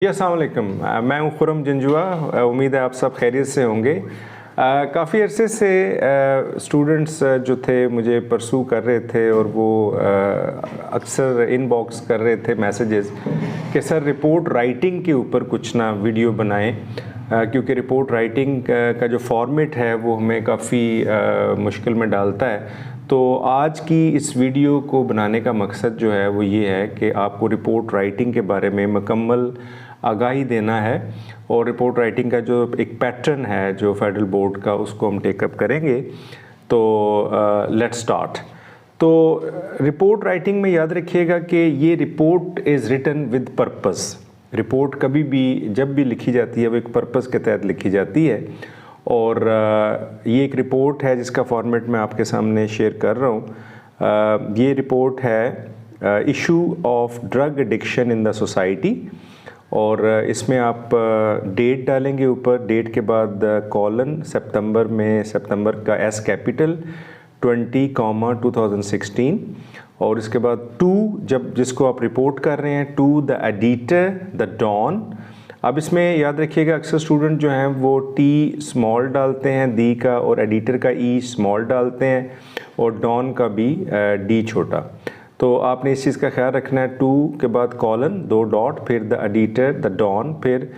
जी अस्सलाम वालेकुम। मैं हूँ खुरम जंजुआ। उम्मीद है आप सब खैरियत से होंगे। काफ़ी अरसे से स्टूडेंट्स जो थे मुझे परसू कर रहे थे और वो अक्सर इनबॉक्स कर रहे थे मैसेजेस कि सर रिपोर्ट राइटिंग के ऊपर कुछ ना वीडियो बनाएं, क्योंकि रिपोर्ट राइटिंग का जो फॉर्मेट है वो हमें काफ़ी मुश्किल में डालता है। तो आज की इस वीडियो को बनाने का मकसद जो है वो ये है कि आपको रिपोर्ट राइटिंग के बारे में मुकम्मल आगाही देना है और रिपोर्ट राइटिंग का जो एक पैटर्न है जो फेडरल बोर्ड का, उसको हम टेकअप करेंगे। तो लेट्स स्टार्ट। तो रिपोर्ट राइटिंग में याद रखिएगा कि ये report is written with purpose. Report कभी भी जब भी लिखी जाती है वो एक पर्पस के तहत लिखी जाती है और ये एक रिपोर्ट है जिसका फॉर्मेट मैं आपके सामने शेयर कर रहा हूँ। ये रिपोर्ट है issue of drug addiction in the society और इसमें आप डेट डालेंगे ऊपर, डेट के बाद कॉलन सितंबर में, सितंबर का एस कैपिटल 20,2016 और इसके बाद टू, जब जिसको आप रिपोर्ट कर रहे हैं, to the editor the Dawn. अब इसमें याद रखिएगा अक्सर स्टूडेंट जो हैं वो टी स्मॉल डालते हैं दी का और एडिटर का ई स्मॉल डालते हैं और डॉन का भी डी छोटा। तो आपने इस चीज़ का ख्याल रखना है। टू के बाद कॉलन, दो डॉट, फिर द एडिटर द डॉन, फिर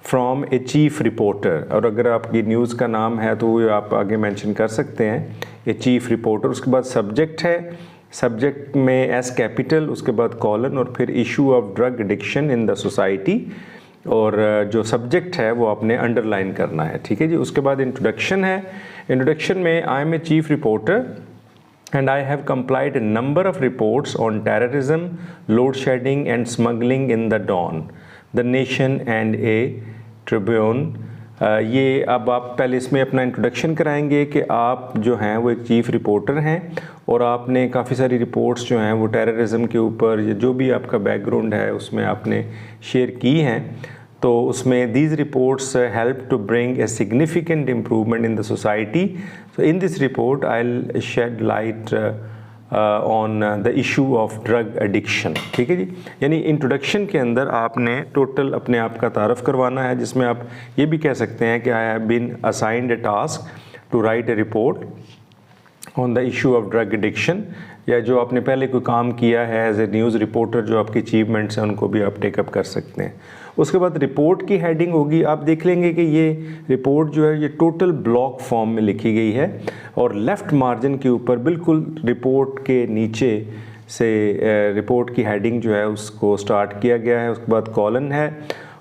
फ्रॉम ए चीफ रिपोर्टर। और अगर आपकी न्यूज़ का नाम है तो वो आप आगे मेंशन कर सकते हैं, ए चीफ रिपोर्टर। उसके बाद सब्जेक्ट है, सब्जेक्ट में एस कैपिटल, उसके बाद कॉलन और फिर issue of drug addiction in the society और जो सब्जेक्ट है वो आपने अंडरलाइन करना है, ठीक है जी। उसके बाद इंट्रोडक्शन है। इंट्रोडक्शन में I am a chief reporter and I have complied a number of reports on terrorism, load shedding and smuggling in the Dawn, the Nation and a Tribune। ये अब आप पहले इसमें अपना इंट्रोडक्शन कराएंगे कि आप जो हैं वो एक चीफ रिपोर्टर हैं और आपने काफ़ी सारी रिपोर्ट्स जो हैं वो टेररिज्म के ऊपर या जो भी आपका बैकग्राउंड है उसमें आपने शेयर की हैं। तो उसमें these reports help to bring a significant improvement in the society. So in this report I'll shed light on the issue of drug addiction, ठीक है जी। यानी इंट्रोडक्शन के अंदर आपने टोटल अपने आप का तारफ़ करवाना है, जिसमें आप ये भी कह सकते हैं कि I have been assigned a task to write a report on the issue of drug addiction, या जो आपने पहले कोई काम किया है एज ए न्यूज़ रिपोर्टर, जो आपकी अचीवमेंट्स हैं उनको भी आप टेकअप कर सकते हैं। उसके बाद रिपोर्ट की हेडिंग होगी। आप देख लेंगे कि ये रिपोर्ट जो है ये टोटल ब्लॉक फॉर्म में लिखी गई है और लेफ़्ट मार्जिन के ऊपर बिल्कुल रिपोर्ट के नीचे से रिपोर्ट की हेडिंग जो है उसको स्टार्ट किया गया है। उसके बाद कॉलन है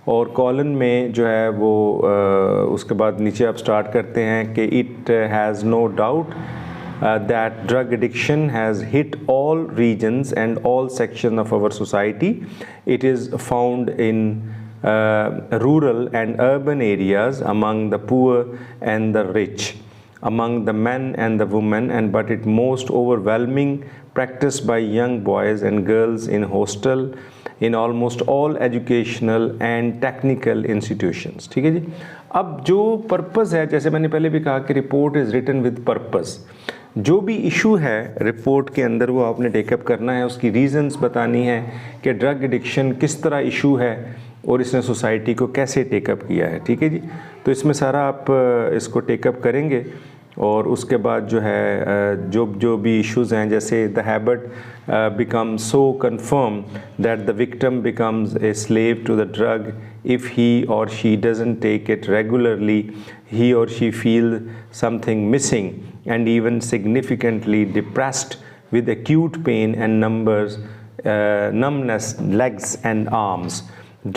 और कॉलन में जो है वो उसके बाद नीचे आप स्टार्ट करते हैं कि it has no doubt that drug addiction has hit all regions and all sections of our society. It is found in rural and urban areas, among the poor and the rich, among the men and the women, and but it most overwhelming practiced by young boys and girls in hostel, in almost all educational and technical institutions, ठीक है जी। अब जो purpose है, जैसे मैंने पहले भी कहा कि report is written with purpose. जो भी इशू है रिपोर्ट के अंदर वो आपने टेकअप करना है, उसकी रीज़न्स बतानी है कि ड्रग एडिक्शन किस तरह इशू है और इसने सोसाइटी को कैसे टेकअप किया है, ठीक है जी। तो इसमें सारा आप इसको टेकअप करेंगे और उसके बाद जो है जो भी इश्यूज़ हैं, जैसे the habit become so confirm that the victim becomes a slave to the drug if he or she doesn't take it regularly, he or she feel something missing and even significantly depressed with acute pain and numbness legs and arms.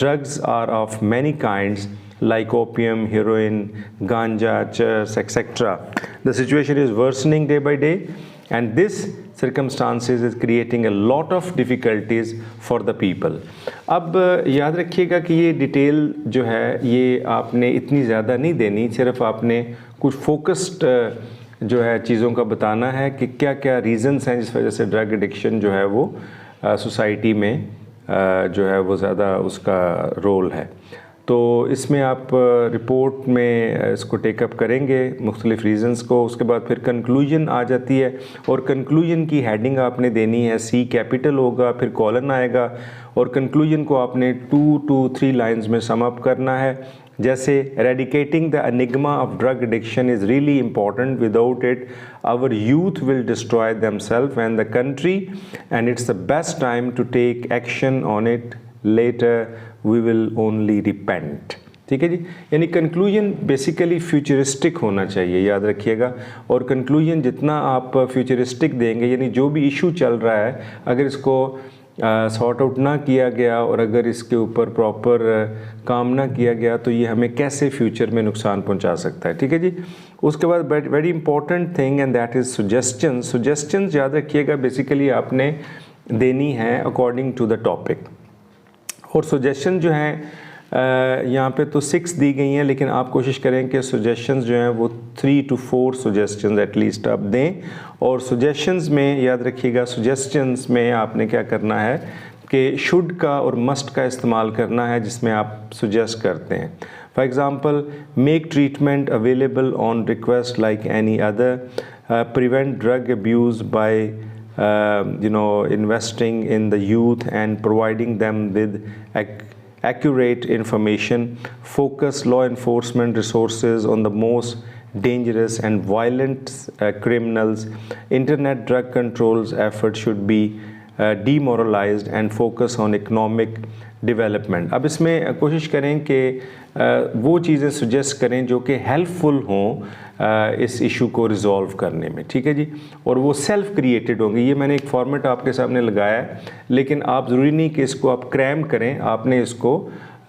Drugs are of many kinds like opium, heroin, ganja, church, etc. The situation is worsening day by day and this circumstances is creating a lot of difficulties for the people. अब याद रखिएगा कि ये detail जो है ये आपने इतनी ज़्यादा नहीं देनी, सिर्फ आपने कुछ फोकस्ड जो है चीज़ों का बताना है कि क्या क्या रीज़न्स हैं जिस वजह से ड्रग एडिक्शन जो है वो सोसाइटी में जो है वो ज़्यादा उसका रोल है। तो इसमें आप रिपोर्ट में इसको टेकअप करेंगे मुख्तलिफ रीज़न्स को। उसके बाद फिर कंक्लूजन आ जाती है और कंक्लूजन की हेडिंग आपने देनी है, सी कैपिटल होगा, फिर कॉलन आएगा और कंक्लूजन को आपने 2 to 3 लाइंस में सम अप करना है। जैसे eradicating the enigma of drug addiction is really important, without it our youth will destroy themselves and the country and it's the best time to take action on it, later we will only repent. ठीक है जी, यानी conclusion basically futuristic होना चाहिए, याद रखिएगा। और conclusion जितना आप फ्यूचरिस्टिक देंगे, यानी जो भी इशू चल रहा है अगर इसको सॉर्ट आउट ना किया गया और अगर इसके ऊपर प्रॉपर काम ना किया गया तो ये हमें कैसे फ्यूचर में नुकसान पहुंचा सकता है। ठीक है जी। उसके बाद very important thing and that is suggestions. Suggestions याद रखिएगा बेसिकली आपने देनी है अकॉर्डिंग टू द टॉपिक। और सुजेशन जो हैं यहाँ पे तो 6 दी गई हैं, लेकिन आप कोशिश करें कि सुजेशंस जो हैं वो 3 to 4 सुजेशंस एटलीस्ट आप दें। और सुजेशंस में याद रखिएगा, सुजेशंस में आपने क्या करना है कि शुड का और मस्ट का इस्तेमाल करना है जिसमें आप सुजेस्ट करते हैं। For example, make treatment available on request like any other, prevent drug abuse by investing in the youth and providing them with accurate information, focus law enforcement resources on the most dangerous and violent criminals, internet drug controls efforts should be demoralized and focus on economic development. अब इसमें कोशिश करें कि वो चीज़ें suggest करें जो कि हेल्पफुल हों इस इशू को रिज़ॉल्व करने में। ठीक है जी। और वो सेल्फ क्रिएटेड होंगे। ये मैंने एक फॉर्मेट आपके सामने लगाया है, लेकिन आप ज़रूरी नहीं कि इसको आप क्रैम करें, आपने इसको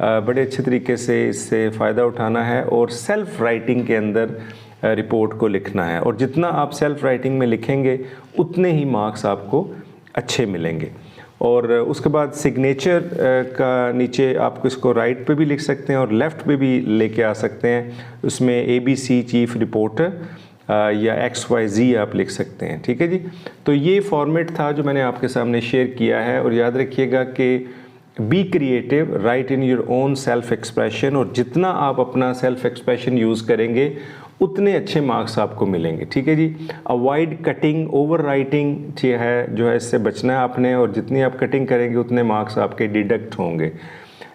बड़े अच्छे तरीके से इससे फ़ायदा उठाना है और सेल्फ राइटिंग के अंदर रिपोर्ट को लिखना है। और जितना आप सेल्फ राइटिंग में लिखेंगे उतने ही मार्क्स आपको अच्छे मिलेंगे। और उसके बाद सिग्नेचर का नीचे आप इसको राइट पे भी लिख सकते हैं और लेफ़्ट पे भी लेके आ सकते हैं। उसमें ABC चीफ रिपोर्टर या XYZ आप लिख सकते हैं। ठीक है जी। तो ये फॉर्मेट था जो मैंने आपके सामने शेयर किया है। और याद रखिएगा कि be creative, right in your own self expression, और जितना आप अपना सेल्फ एक्सप्रेशन यूज़ करेंगे उतने अच्छे मार्क्स आपको मिलेंगे। ठीक है जी। अवॉइड कटिंग, ओवर राइटिंग जो है इससे बचना है आपने, और जितनी आप कटिंग करेंगे उतने मार्क्स आपके डिडक्ट होंगे।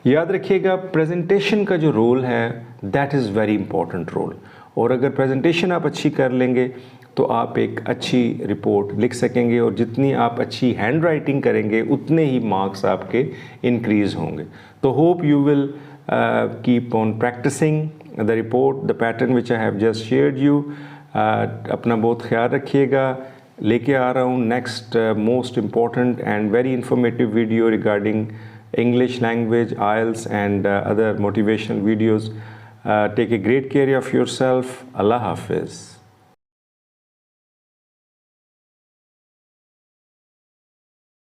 याद रखिएगा प्रेजेंटेशन का जो रोल है that is very important role, और अगर प्रेजेंटेशन आप अच्छी कर लेंगे तो आप एक अच्छी रिपोर्ट लिख सकेंगे, और जितनी आप अच्छी हैंड राइटिंग करेंगे उतने ही मार्क्स आपके इंक्रीज़ होंगे। तो hope you will keep on practising the report, the pattern which I have just shared you. अपना बहुत ख्याल रखिएगा। लेके आ रहा हूँ next most important and very informative video regarding English language, IELTS and other motivational videos. Take a great care of yourself. Allah Hafiz.